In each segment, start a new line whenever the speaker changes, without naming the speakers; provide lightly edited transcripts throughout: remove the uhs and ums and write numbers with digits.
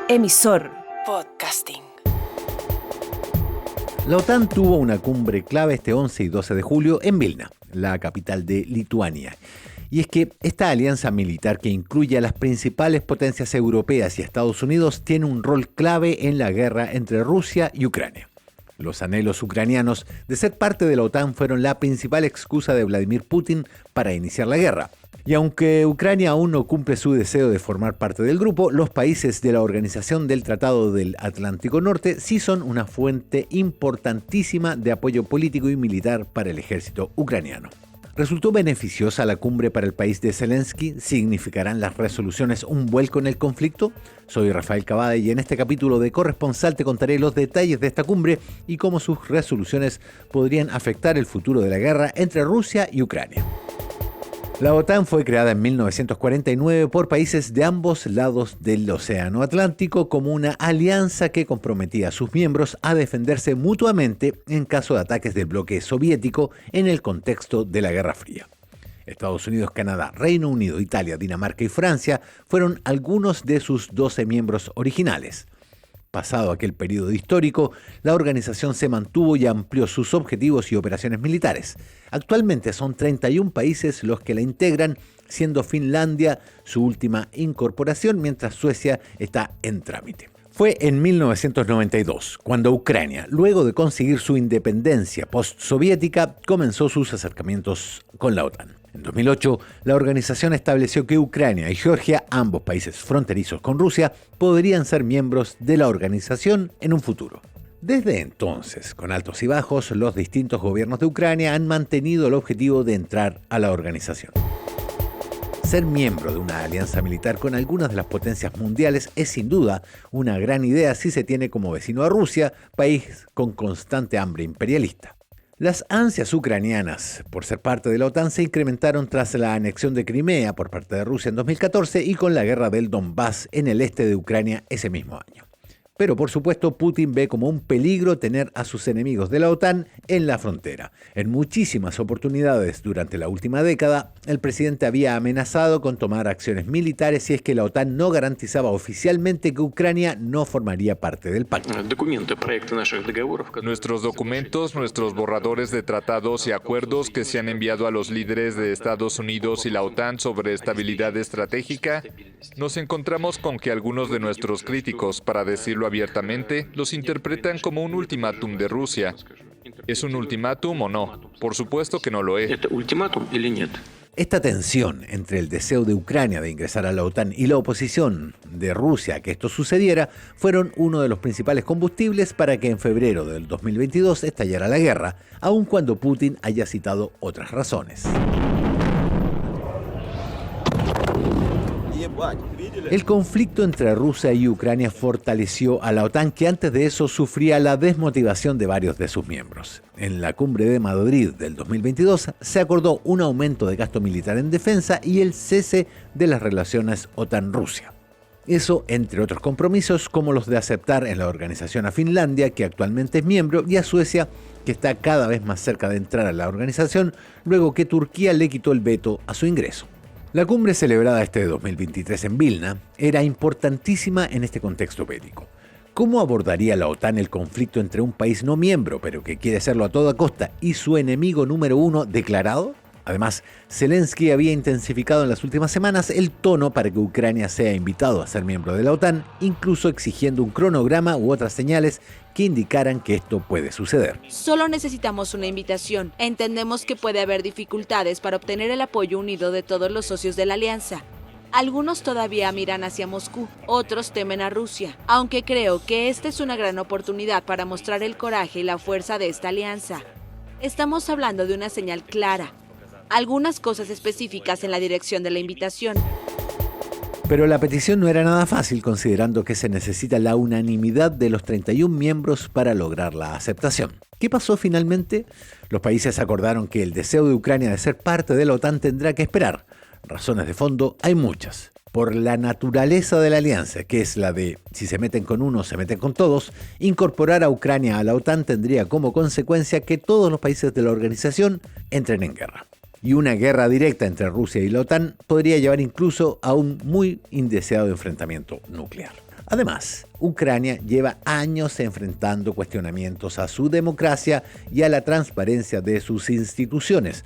Emisor Podcasting.
La OTAN tuvo una cumbre clave este 11 y 12 de julio en Vilna, la capital de Lituania. Y es que esta alianza militar, que incluye a las principales potencias europeas y a Estados Unidos, tiene un rol clave en la guerra entre Rusia y Ucrania. Los anhelos ucranianos de ser parte de la OTAN fueron la principal excusa de Vladimir Putin para iniciar la guerra. Y aunque Ucrania aún no cumple su deseo de formar parte del grupo, los países de la Organización del Tratado del Atlántico Norte sí son una fuente importantísima de apoyo político y militar para el ejército ucraniano. ¿Resultó beneficiosa la cumbre para el país de Zelensky? ¿Significarán las resoluciones un vuelco en el conflicto? Soy Rafael Cavada y en este capítulo de Corresponsal te contaré los detalles de esta cumbre y cómo sus resoluciones podrían afectar el futuro de la guerra entre Rusia y Ucrania. La OTAN fue creada en 1949 por países de ambos lados del Océano Atlántico como una alianza que comprometía a sus miembros a defenderse mutuamente en caso de ataques del bloque soviético en el contexto de la Guerra Fría. Estados Unidos, Canadá, Reino Unido, Italia, Dinamarca y Francia fueron algunos de sus 12 miembros originales. Pasado aquel periodo histórico, la organización se mantuvo y amplió sus objetivos y operaciones militares. Actualmente son 31 países los que la integran, siendo Finlandia su última incorporación, mientras Suecia está en trámite. Fue en 1992 cuando Ucrania, luego de conseguir su independencia postsoviética, comenzó sus acercamientos con la OTAN. En 2008, la organización estableció que Ucrania y Georgia, ambos países fronterizos con Rusia, podrían ser miembros de la organización en un futuro. Desde entonces, con altos y bajos, los distintos gobiernos de Ucrania han mantenido el objetivo de entrar a la organización. Ser miembro de una alianza militar con algunas de las potencias mundiales es sin duda una gran idea si se tiene como vecino a Rusia, país con constante hambre imperialista. Las ansias ucranianas por ser parte de la OTAN se incrementaron tras la anexión de Crimea por parte de Rusia en 2014 y con la guerra del Donbass en el este de Ucrania ese mismo año. Pero por supuesto Putin ve como un peligro tener a sus enemigos de la OTAN en la frontera. En muchísimas oportunidades durante la última década, el presidente había amenazado con tomar acciones militares si es que la OTAN no garantizaba oficialmente que Ucrania no formaría parte del pacto.
Nuestros documentos, nuestros borradores de tratados y acuerdos que se han enviado a los líderes de Estados Unidos y la OTAN sobre estabilidad estratégica, nos encontramos con que algunos de nuestros críticos, para decirlo abiertamente, los interpretan como un ultimátum de Rusia. ¿Es un ultimátum o no? Por supuesto que no lo es.
Esta tensión entre el deseo de Ucrania de ingresar a la OTAN y la oposición de Rusia a que esto sucediera fueron uno de los principales combustibles para que en febrero del 2022 estallara la guerra, aun cuando Putin haya citado otras razones. El conflicto entre Rusia y Ucrania fortaleció a la OTAN, que antes de eso sufría la desmotivación de varios de sus miembros. En la cumbre de Madrid del 2022 se acordó un aumento de gasto militar en defensa y el cese de las relaciones OTAN-Rusia. Eso entre otros compromisos como los de aceptar en la organización a Finlandia, que actualmente es miembro, y a Suecia, que está cada vez más cerca de entrar a la organización, luego que Turquía le quitó el veto a su ingreso. La cumbre celebrada este 2023 en Vilna era importantísima en este contexto bélico. ¿Cómo abordaría la OTAN el conflicto entre un país no miembro, pero que quiere serlo a toda costa, y su enemigo número uno declarado? Además, Zelensky había intensificado en las últimas semanas el tono para que Ucrania sea invitado a ser miembro de la OTAN, incluso exigiendo un cronograma u otras señales que indicaran que esto puede suceder.
Solo necesitamos una invitación. Entendemos que puede haber dificultades para obtener el apoyo unido de todos los socios de la alianza. Algunos todavía miran hacia Moscú, otros temen a Rusia, aunque creo que esta es una gran oportunidad para mostrar el coraje y la fuerza de esta alianza. Estamos hablando de una señal clara. Algunas cosas específicas en la dirección de la invitación.
Pero la petición no era nada fácil, considerando que se necesita la unanimidad de los 31 miembros para lograr la aceptación. ¿Qué pasó finalmente? Los países acordaron que el deseo de Ucrania de ser parte de la OTAN tendrá que esperar. Razones de fondo hay muchas. Por la naturaleza de la alianza, que es la de si se meten con uno, se meten con todos, incorporar a Ucrania a la OTAN tendría como consecuencia que todos los países de la organización entren en guerra. Y una guerra directa entre Rusia y la OTAN podría llevar incluso a un muy indeseado enfrentamiento nuclear. Además, Ucrania lleva años enfrentando cuestionamientos a su democracia y a la transparencia de sus instituciones,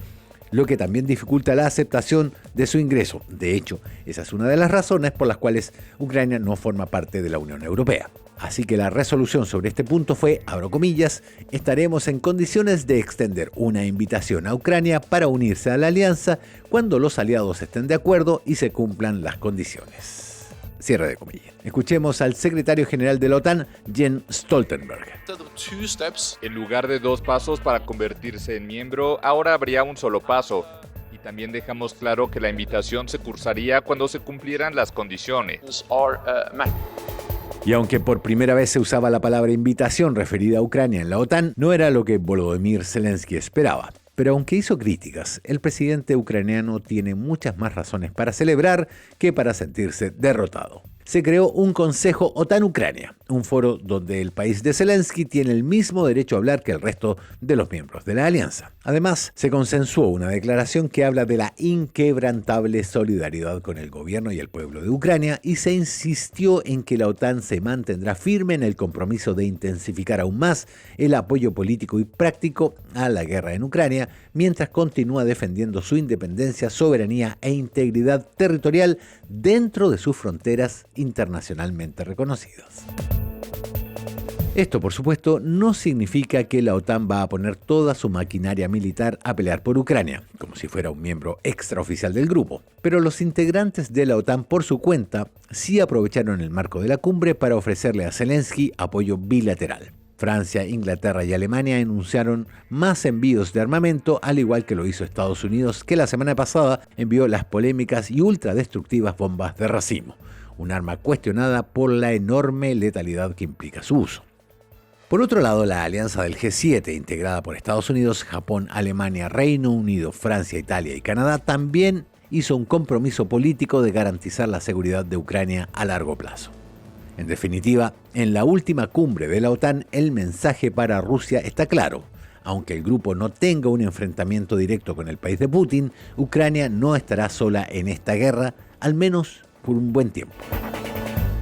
lo que también dificulta la aceptación de su ingreso. De hecho, esa es una de las razones por las cuales Ucrania no forma parte de la Unión Europea. Así que la resolución sobre este punto fue, abro comillas, estaremos en condiciones de extender una invitación a Ucrania para unirse a la alianza cuando los aliados estén de acuerdo y se cumplan las condiciones. Cierre de comillas. Escuchemos al secretario general de la OTAN, Jens Stoltenberg.
En lugar de 2 pasos para convertirse en miembro, ahora habría un solo paso. Y también dejamos claro que la invitación se cursaría cuando se cumplieran las condiciones.
Y aunque por primera vez se usaba la palabra invitación referida a Ucrania en la OTAN, no era lo que Volodymyr Zelensky esperaba. Pero aunque hizo críticas, el presidente ucraniano tiene muchas más razones para celebrar que para sentirse derrotado. Se creó un Consejo OTAN-Ucrania, un foro donde el país de Zelensky tiene el mismo derecho a hablar que el resto de los miembros de la alianza. Además, se consensuó una declaración que habla de la inquebrantable solidaridad con el gobierno y el pueblo de Ucrania y se insistió en que la OTAN se mantendrá firme en el compromiso de intensificar aún más el apoyo político y práctico a la guerra en Ucrania, mientras continúa defendiendo su independencia, soberanía e integridad territorial dentro de sus fronteras internacionalmente reconocidas. Esto, por supuesto, no significa que la OTAN va a poner toda su maquinaria militar a pelear por Ucrania, como si fuera un miembro extraoficial del grupo. Pero los integrantes de la OTAN, por su cuenta, sí aprovecharon el marco de la cumbre para ofrecerle a Zelensky apoyo bilateral. Francia, Inglaterra y Alemania anunciaron más envíos de armamento, al igual que lo hizo Estados Unidos, que la semana pasada envió las polémicas y ultradestructivas bombas de racimo, un arma cuestionada por la enorme letalidad que implica su uso. Por otro lado, la alianza del G7, integrada por Estados Unidos, Japón, Alemania, Reino Unido, Francia, Italia y Canadá, también hizo un compromiso político de garantizar la seguridad de Ucrania a largo plazo. En definitiva, en la última cumbre de la OTAN, el mensaje para Rusia está claro. Aunque el grupo no tenga un enfrentamiento directo con el país de Putin, Ucrania no estará sola en esta guerra, al menos por un buen tiempo.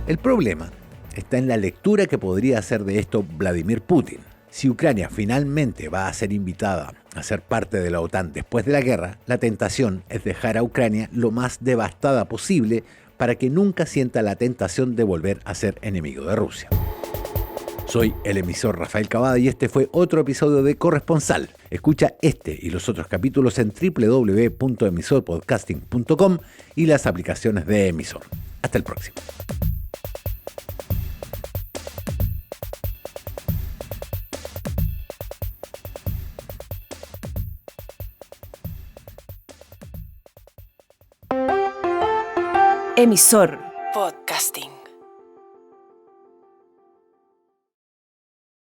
El problema está en la lectura que podría hacer de esto Vladimir Putin. Si Ucrania finalmente va a ser invitada a ser parte de la OTAN después de la guerra, la tentación es dejar a Ucrania lo más devastada posible para que nunca sienta la tentación de volver a ser enemigo de Rusia. Soy el emisor Rafael Cavada y este fue otro episodio de Corresponsal. Escucha este y los otros capítulos en www.emisorpodcasting.com y las aplicaciones de Emisor. Hasta el próximo.
Emisor Podcasting.